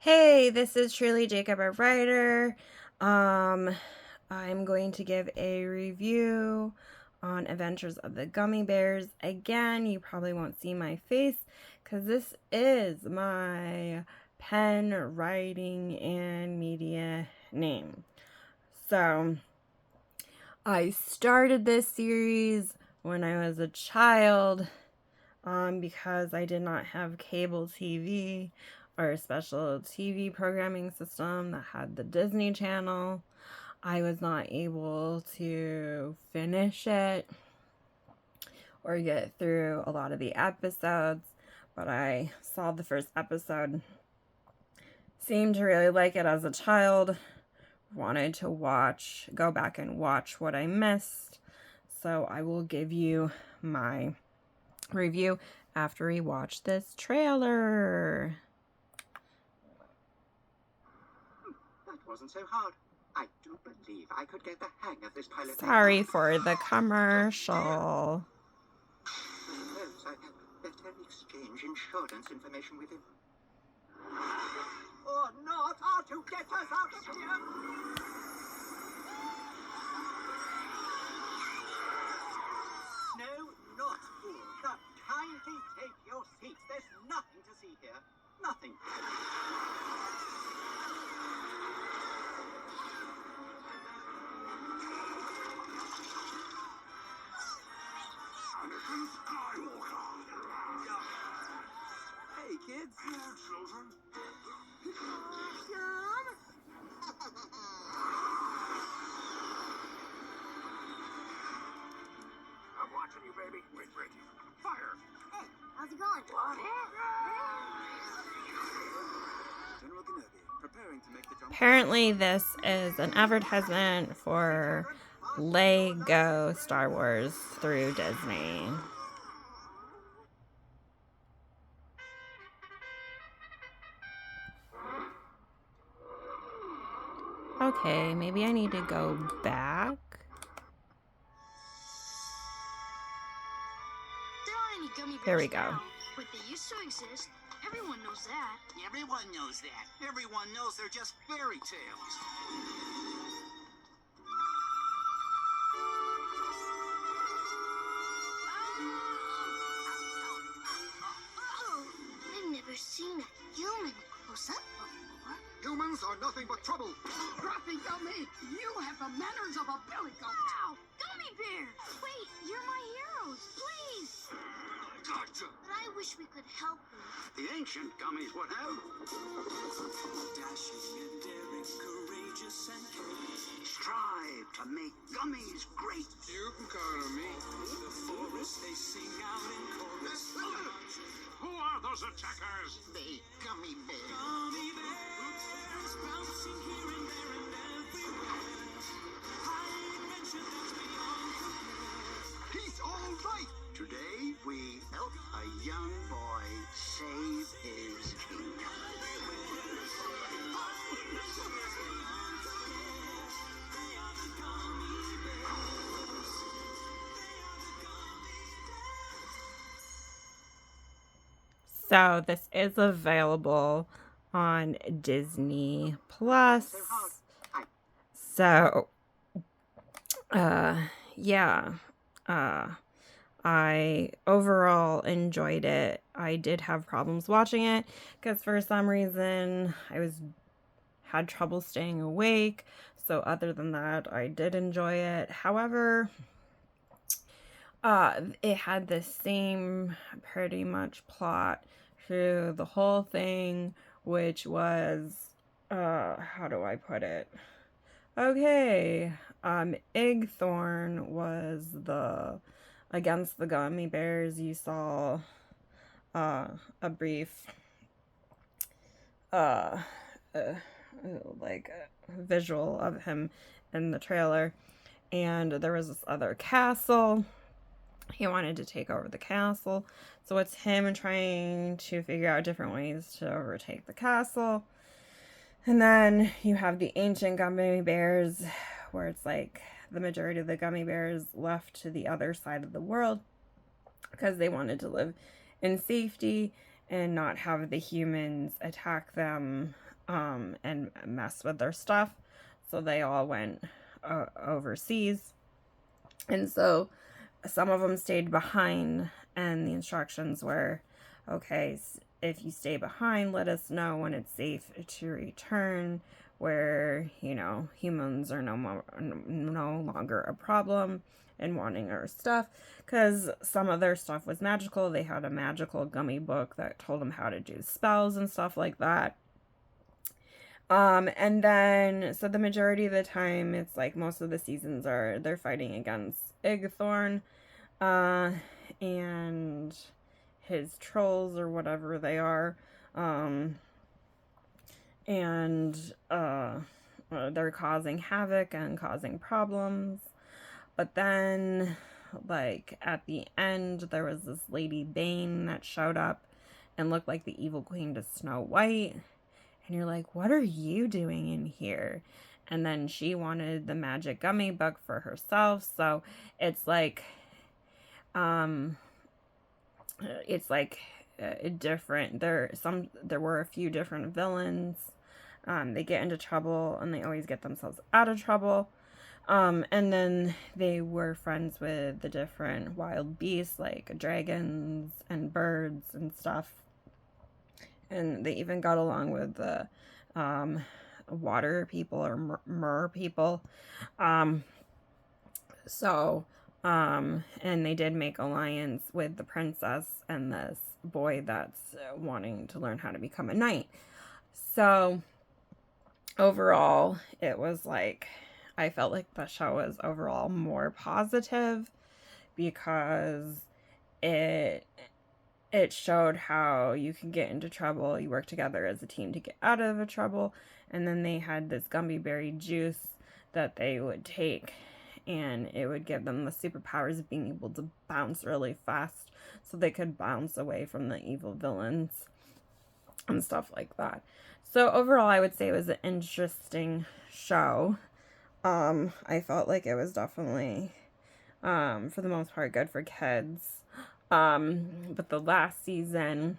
Hey, this is Truly Jacob, a writer. Um, I'm going to give a review on Adventures of the Gummy Bears. Again, you probably won't see my face because this is my pen, writing, and media name. So, I started this series when I was a child because I did not have cable TV or a special TV programming system that had the Disney Channel. I was not able to finish it or get through a lot of the episodes, but I saw the first episode, seemed to really like it as a child, wanted to go back and watch what I missed. So I will give you my review after we watch this trailer. That wasn't so hard. I do believe I could get the hang of this pilot. Sorry for the commercial. Suppose I had better exchange insurance information with him. Or not, or to get us out of here! No, not all. Now, kindly take your seats. There's nothing to see here. Nothing. Hey, kids. Hello, children. I'm watching you, baby. Wait, ready. Fire! Hey, how's it going? General Gummi, preparing to make the jump. Apparently, this is an advertisement for Lego Star Wars through Disney. Okay, maybe I need to go back. There aren't any gummy bears There we go. now, but they used to exist. Everyone knows that. Everyone knows that. Everyone knows they're just fairy tales. Oh, I've never seen a human close up before. Humans are nothing but trouble. Grumpy Gummy, you have the manners of a billy goat. Wow, gummy bear! Wait, you're my heroes, please. Gotcha. But I wish we could help them. The ancient gummies would have. Dashing and daring, courageous and careless. Strive to make gummies great. You can count on me. In the forest, they sing out in chorus. Who are those attackers? The gummy bear. Gummy bears bouncing here and there and everywhere. High adventure that's beyond compare. He's all right. Today we help a young boy save his kingdom. So this is available on Disney Plus. So, yeah, I overall enjoyed it. I did have problems watching it because for some reason I had trouble staying awake. So other than that, I did enjoy it. However, it had the same pretty much plot through the whole thing, which was, how do I put it? Okay, Igthorn was against the gummy bears. You saw, a brief, visual of him in the trailer, and there was this other castle. He wanted to take over the castle, so it's him trying to figure out different ways to overtake the castle. And then you have the ancient gummy bears, where it's like the majority of the gummy bears left to the other side of the world because they wanted to live in safety and not have the humans attack them and mess with their stuff. So they all went overseas. And so some of them stayed behind, and the instructions were, okay, if you stay behind, let us know when it's safe to return, where, you know, humans are no longer a problem and wanting our stuff, because some of their stuff was magical. They had a magical gummy book that told them how to do spells and stuff like that. And then, so the majority of the time, it's like most of the seasons they're fighting against Igthorn, and his trolls or whatever they are, and they're causing havoc and causing problems. But then, like, at the end, there was this Lady Bane that showed up and looked like the evil queen to Snow White. And you're like, what are you doing in here? And then she wanted the magic gummy book for herself. So it's like, different. There were a few different villains. They get into trouble and they always get themselves out of trouble. And then they were friends with the different wild beasts, like dragons and birds and stuff. And they even got along with the water people or mer people. And they did make alliance with the princess and this boy that's wanting to learn how to become a knight. So overall, it was like, I felt like the show was overall more positive because it showed how you can get into trouble. You work together as a team to get out of a trouble. And then they had this gummy berry juice that they would take, and it would give them the superpowers of being able to bounce really fast, so they could bounce away from the evil villains and stuff like that. So overall, I would say it was an interesting show. I felt like it was definitely, for the most part, good for kids. But the last season,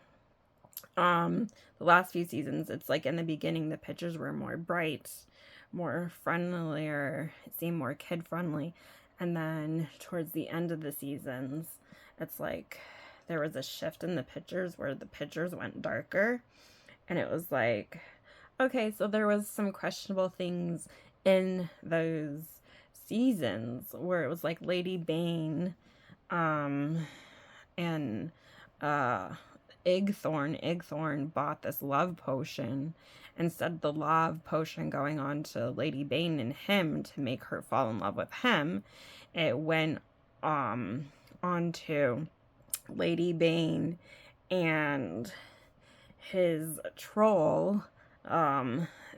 the last few seasons, it's like in the beginning, the pictures were more bright, more friendlier, it seemed more kid friendly. And then towards the end of the seasons, it's like there was a shift in the pictures where the pictures went darker. And it was like, okay, so there was some questionable things in those seasons where it was like Lady Bane, and Igthorn bought this love potion. Instead of the love potion going on to Lady Bane and him to make her fall in love with him, it went on to Lady Bane and his troll,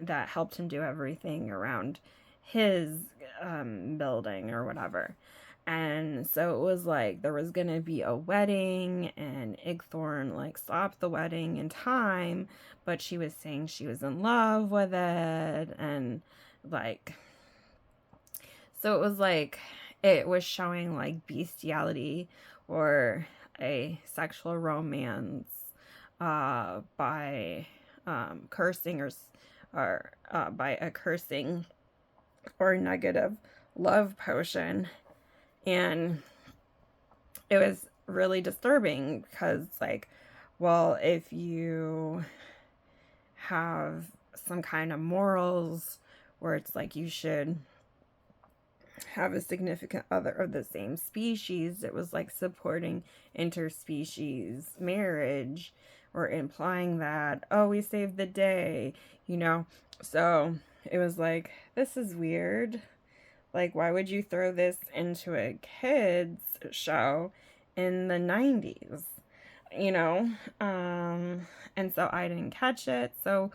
that helped him do everything around his building or whatever. And so it was like there was gonna be a wedding, and Igthorn like stopped the wedding in time, but she was saying she was in love with it, and like, so it was like it was showing like bestiality or a sexual romance by cursing or by a cursing or negative love potion. And it was really disturbing because, like, well, if you have some kind of morals where it's like you should have a significant other of the same species, it was like supporting interspecies marriage or implying that, oh, we saved the day, you know? So it was like, this is weird. Like, why would you throw this into a kids show in the 90s? You know? And so I didn't catch it. So,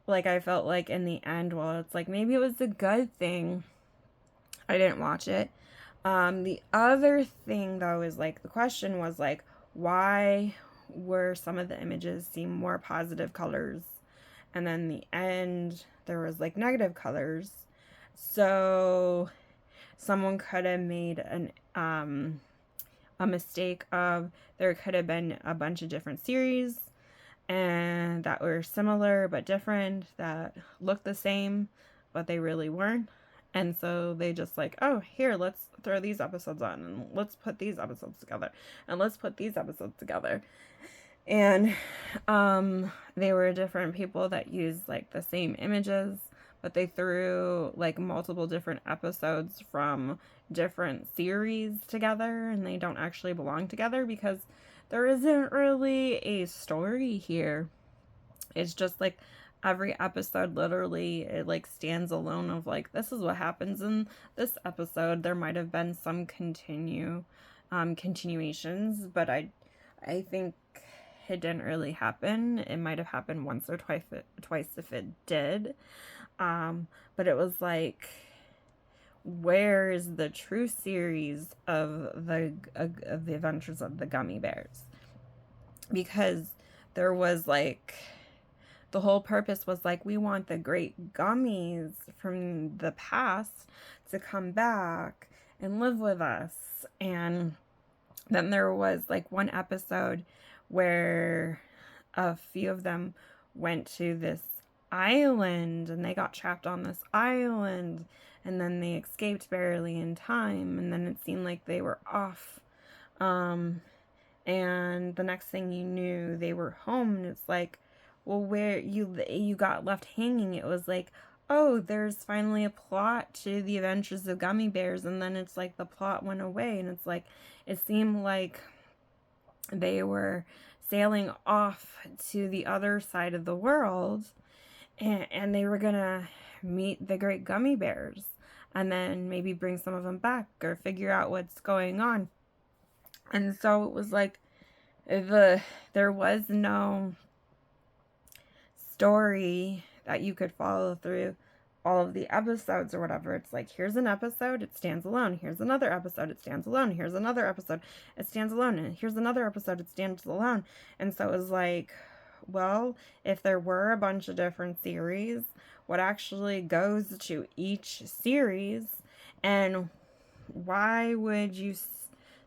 like, I felt like in the end, well, it's like maybe it was a good thing I didn't watch it. The other thing, though, is like the question was like, why were some of the images seem more positive colors, and then the end there was like negative colors? So someone could have made a mistake of there could have been a bunch of different series, and that were similar but different, that looked the same, but they really weren't. And so they just like, oh, here, let's throw these episodes on, and let's put these episodes together, and let's put these episodes together. And they were different people that used like the same images, but they threw like multiple different episodes from different series together, and they don't actually belong together because there isn't really a story here. It's just like every episode literally it like stands alone of like, this is what happens in this episode. There might have been some continuations, but I think it didn't really happen. It might have happened once or twice if it did. But it was like, where is the true series of the Adventures of the Gummy Bears? Because there was like, the whole purpose was like, we want the great gummies from the past to come back and live with us. And then there was like one episode where a few of them went to this island and they got trapped on this island, and then they escaped barely in time, and then it seemed like they were off. And the next thing you knew, they were home, and it's like, well, where you got left hanging. It was like, oh, there's finally a plot to the Adventures of Gummy Bears, and then it's like the plot went away, and it's like, it seemed like they were sailing off to the other side of the world, and they were gonna meet the great gummy bears, and then maybe bring some of them back or figure out what's going on. And so it was like, there was no story that you could follow through all of the episodes or whatever. It's like, here's an episode, it stands alone. Here's another episode, it stands alone. Here's another episode, it stands alone. And here's another episode, it stands alone. And so it was like, well, if there were a bunch of different series, what actually goes to each series, and why would you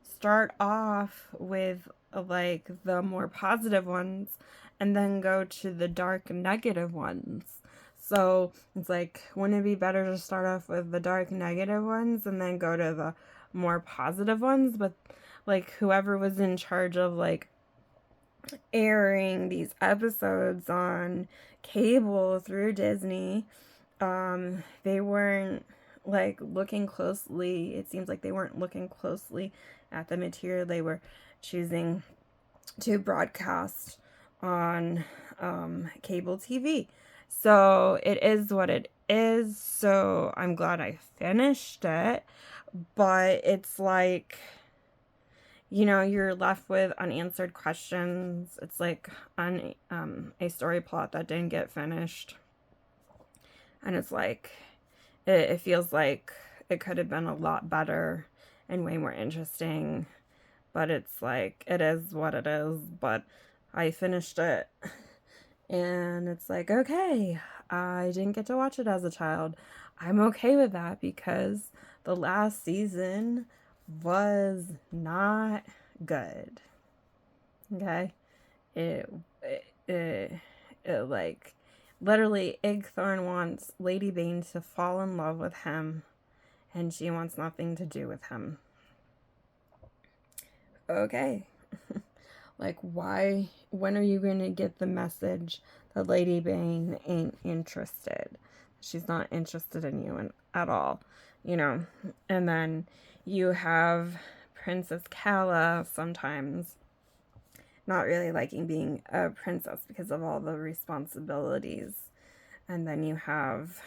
start off with like the more positive ones and then go to the dark negative ones? So it's like, wouldn't it be better to start off with the dark negative ones and then go to the more positive ones? But like, whoever was in charge of like airing these episodes on cable through Disney, they weren't like looking closely. It seems like they weren't looking closely at the material they were choosing to broadcast on cable TV. So it is what it is. So I'm glad I finished it, but it's like, you know, you're left with unanswered questions. It's like on a story plot that didn't get finished, and it's like, it feels like it could have been a lot better and way more interesting, but it's like, it is what it is. But I finished it, and it's like, okay, I didn't get to watch it as a child. I'm okay with that because the last season was not good. Okay? It like, literally, Igthorn wants Lady Bane to fall in love with him, and she wants nothing to do with him. Okay. Like, why? When are you going to get the message that Lady Bane ain't interested? She's not interested in you at all, you know? And then you have Princess Calla sometimes not really liking being a princess because of all the responsibilities. And then you have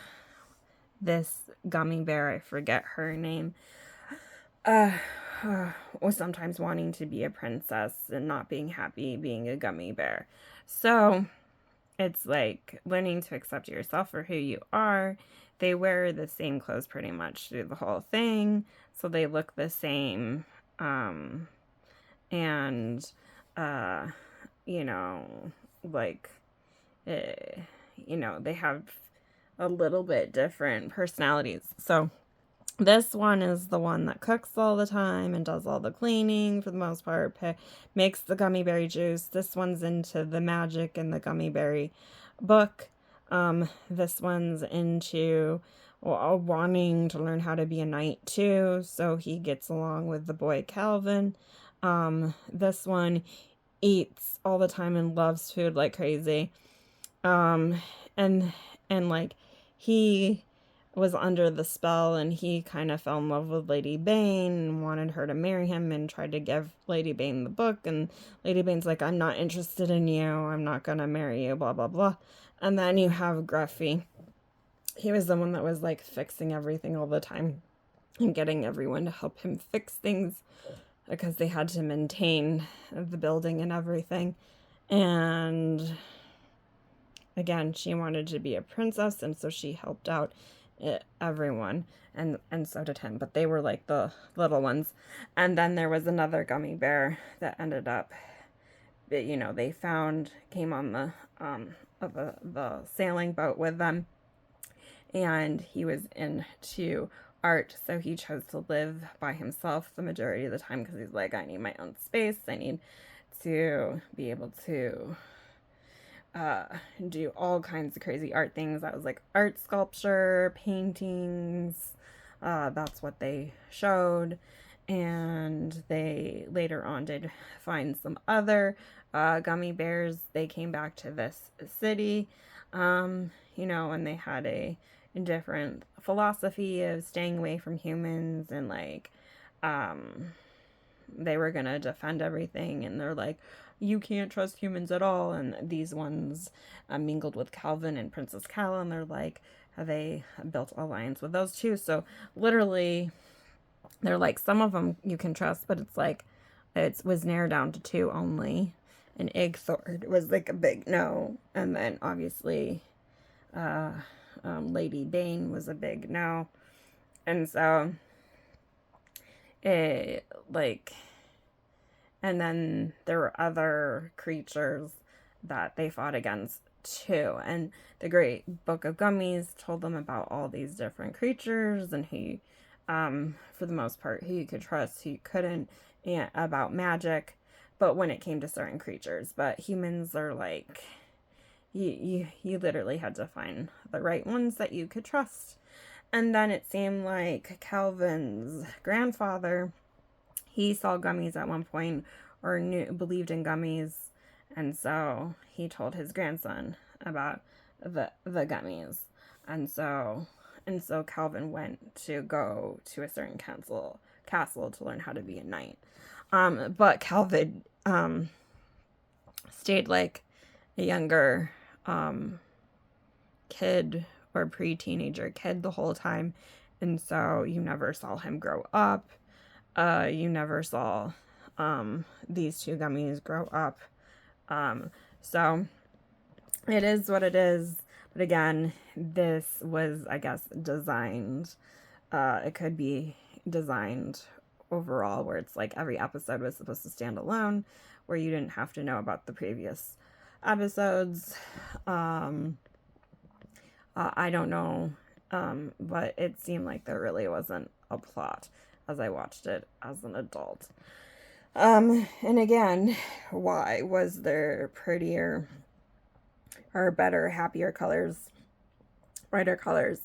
this gummy bear, I forget her name, or sometimes wanting to be a princess and not being happy being a gummy bear. So it's like learning to accept yourself for who you are. They wear the same clothes pretty much through the whole thing, so they look the same. And you know, like, you know, they have a little bit different personalities. So This one is the one that cooks all the time and does all the cleaning for the most part, makes the gummy berry juice. This one's into the magic in the gummy berry book. This one's into wanting to learn how to be a knight too, so he gets along with the boy Calvin. This one eats all the time and loves food like crazy. Um, and like he was under the spell, and he kind of fell in love with Lady Bane and wanted her to marry him and tried to give Lady Bane the book, and Lady Bane's like, I'm not interested in you, I'm not gonna marry you, blah blah blah. And then you have Gruffy. He was the one that was like fixing everything all the time and getting everyone to help him fix things because they had to maintain the building and everything. And again, she wanted to be a princess, and so she helped out everyone, and so did him, but they were like the little ones. And then there was another gummy bear that ended up, they came on the sailing boat with them, and he was into art, so he chose to live by himself the majority of the time because he's like, I need my own space, I need to be able to do all kinds of crazy art things. That was like art sculpture, paintings. That's what they showed. And they later on did find some other gummy bears. They came back to this city, and they had a different philosophy of staying away from humans, and like they were gonna defend everything, and they're like, you can't trust humans at all. And these ones mingled with Calvin and Princess Cal, and they're like, they built alliance with those two. So literally, they're like, some of them you can trust, but it's like, it was narrowed down to two only. And Igthord was like a big no. And then obviously, Lady Bane was a big no. And so, and then there were other creatures that they fought against too. And the Great Book of Gummies told them about all these different creatures, and he, for the most part, who you could trust, who you couldn't, and about magic. But when it came to certain creatures, but humans are like, you literally had to find the right ones that you could trust. And then it seemed like Calvin's grandfather, he saw gummies at one point, or believed in gummies, and so he told his grandson about the gummies. And so Calvin went to go to a certain castle to learn how to be a knight. But Calvin stayed like a younger kid or pre-teenager kid the whole time, and so you never saw him grow up. You never saw these two gummies grow up. So it is what it is. But again, this was, I guess, designed. It could be designed overall where it's like every episode was supposed to stand alone, where you didn't have to know about the previous episodes. I don't know, but it seemed like there really wasn't a plot as I watched it as an adult. And again, why was there prettier or better, happier colors, brighter colors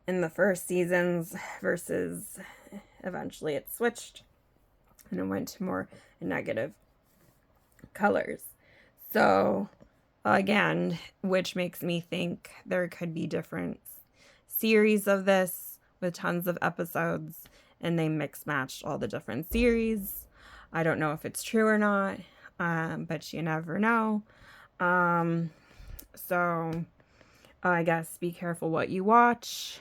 in the first seasons versus eventually it switched and it went to more negative colors. So again, which makes me think there could be different series of this with tons of episodes, and they mix matched all the different series. I don't know if it's true or not, but you never know. So I guess be careful what you watch.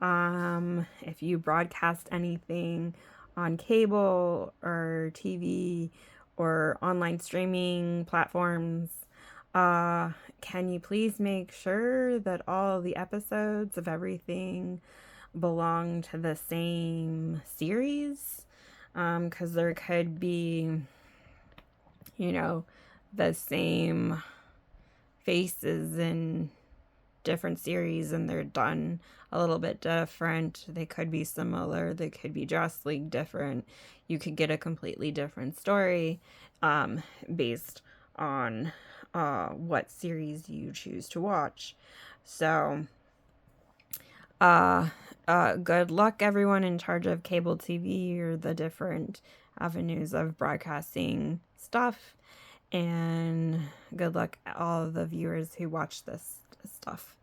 If you broadcast anything on cable or TV or online streaming platforms, can you please make sure that all the episodes of everything belong to the same series? Because there could be, the same faces in different series and they're done a little bit different. They could be similar, they could be drastically different. You could get a completely different story based on what series you choose to watch. So, good luck, everyone in charge of cable TV or the different avenues of broadcasting stuff. And good luck all of the viewers who watch this stuff.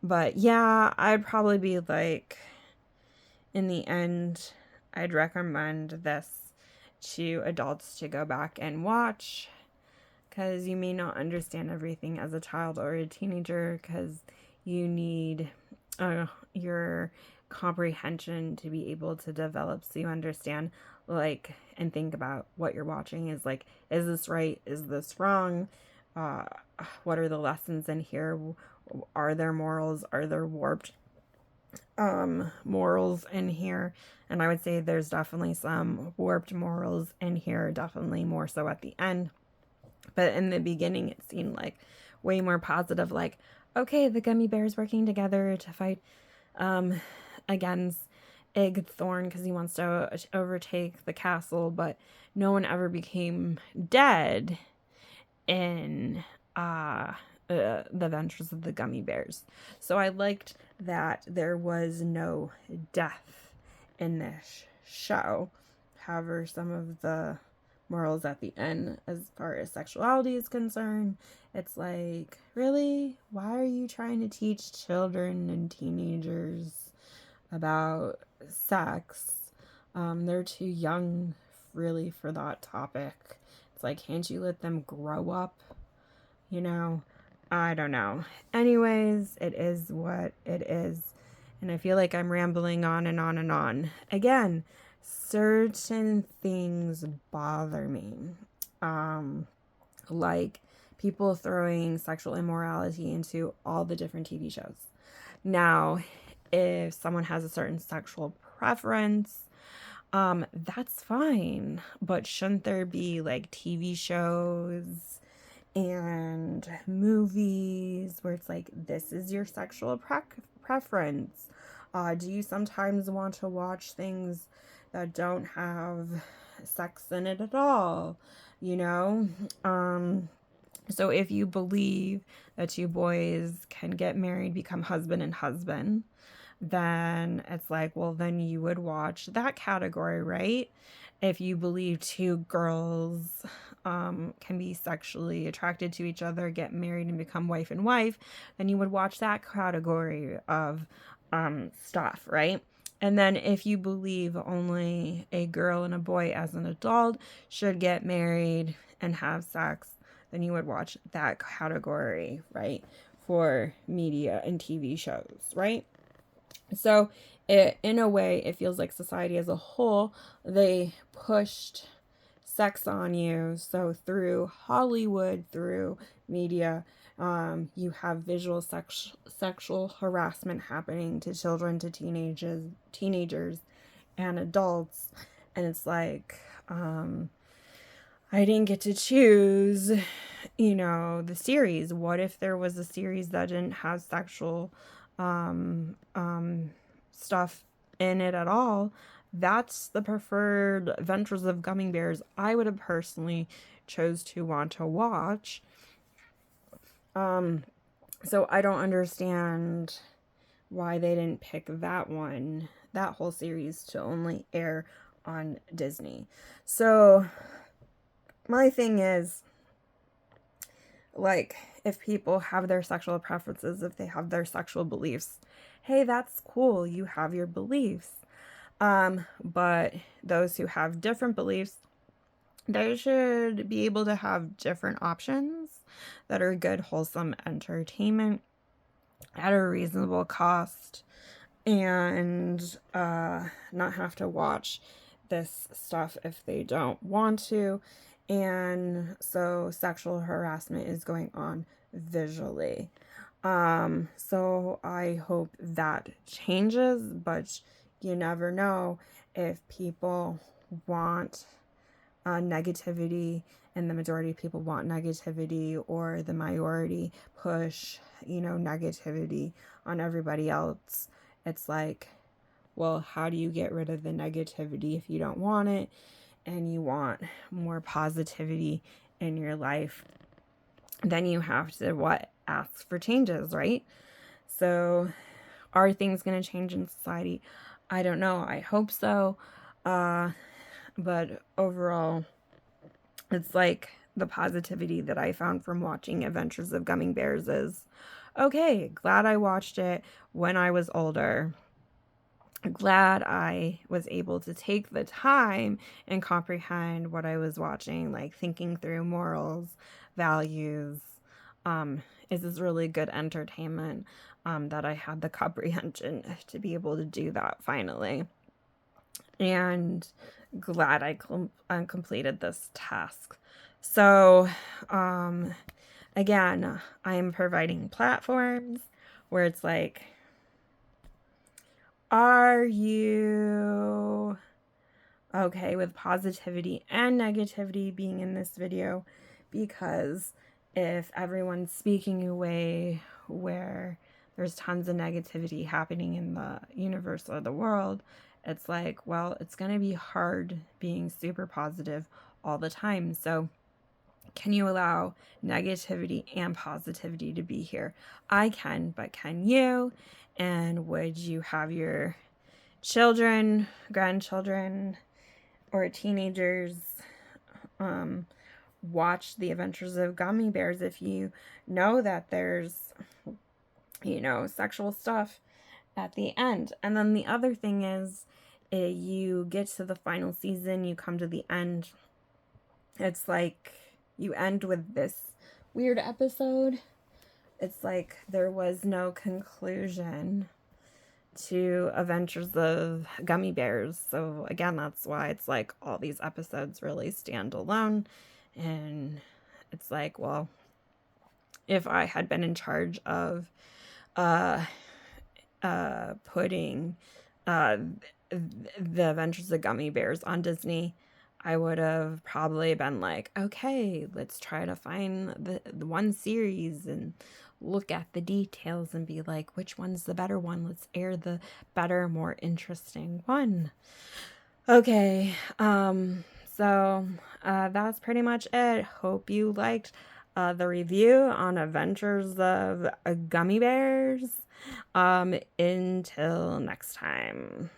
But yeah, I'd probably be like, in the end, I'd recommend this to adults to go back and watch, because you may not understand everything as a child or a teenager, because you need your comprehension to be able to develop so you understand, like, and think about what you're watching. Is like, is this right, is this wrong, what are the lessons in here, are there morals, are there warped morals in here? And I would say there's definitely some warped morals in here, definitely more so at the end. But in the beginning, it seemed like way more positive, like, okay, the gummy bears working together to fight against Thorn because he wants to overtake the castle, but no one ever became dead in the Adventures of the Gummy Bears. So I liked that there was no death in this show. However, some of the morals at the end, as far as sexuality is concerned, it's like, really? Why are you trying to teach children and teenagers about sex? They're too young, really, for that topic. It's like, can't you let them grow up? You know, I don't know. Anyways, it is what it is. And I feel like I'm rambling on and on and on. Again, certain things bother me. Like people throwing sexual immorality into all the different TV shows. Now, if someone has a certain sexual preference, that's fine. But shouldn't there be like TV shows and movies where it's like, this is your sexual preference? Do you sometimes want to watch things that don't have sex in it at all? You know? So if you believe that two boys can get married, become husband and husband, then it's like, well, then you would watch that category, right? If you believe two girls can be sexually attracted to each other, get married, and become wife and wife, then you would watch that category of stuff, right? And then if you believe only a girl and a boy as an adult should get married and have sex, then you would watch that category, right? For media and TV shows, right? So in a way, it feels like society as a whole, they pushed sex on you. So through Hollywood, through media, you have visual sexual harassment happening to children, to teenagers and adults. And it's like, I didn't get to choose, the series. What if there was a series that didn't have sexual stuff in it at all? That's the preferred Adventures of Gummy Bears I would have personally chose to want to watch. So I don't understand why they didn't pick that whole series to only air on Disney. So my thing is, like, if people have their sexual preferences, if they have their sexual beliefs, hey, that's cool. You have your beliefs. But those who have different beliefs, they should be able to have different options that are good, wholesome entertainment at a reasonable cost, and not have to watch this stuff if they don't want to. And so sexual harassment is going on visually. So I hope that changes, but you never know. If people want negativity and the majority of people want negativity, or the minority push negativity on everybody else. It's like, well, how do you get rid of the negativity if you don't want it and you want more positivity in your life? Then you have to ask for changes, right? So are things going to change in society? I don't know. I hope so. But overall, it's like the positivity that I found from watching Adventures of Gummy Bears is, okay, glad I watched it when I was older. Glad I was able to take the time and comprehend what I was watching, like thinking through morals, values. Is this really good entertainment? That I had the comprehension to be able to do that finally. And glad I completed this task. So, again, I am providing platforms where it's like, are you okay with positivity and negativity being in this video? Because if everyone's speaking away where there's tons of negativity happening in the universe or the world, it's like, well, it's going to be hard being super positive all the time. So can you allow negativity and positivity to be here? I can, but can you? And would you have your children, grandchildren, or teenagers watch The Adventures of Gummy Bears if you know that there's, sexual stuff at the end? And then the other thing is, you get to the final season, you come to the end, it's like you end with this weird episode. It's like there was no conclusion to Adventures of Gummy Bears. So again, that's why it's like all these episodes really stand alone. And it's like, well, if I had been in charge of putting the Adventures of Gummy Bears on Disney, I would have probably been like, okay, let's try to find the one series and look at the details and be like, which one's the better one? Let's air the better, more interesting one. Okay, so that's pretty much it. Hope you liked the review on Adventures of Gummy Bears. Until next time.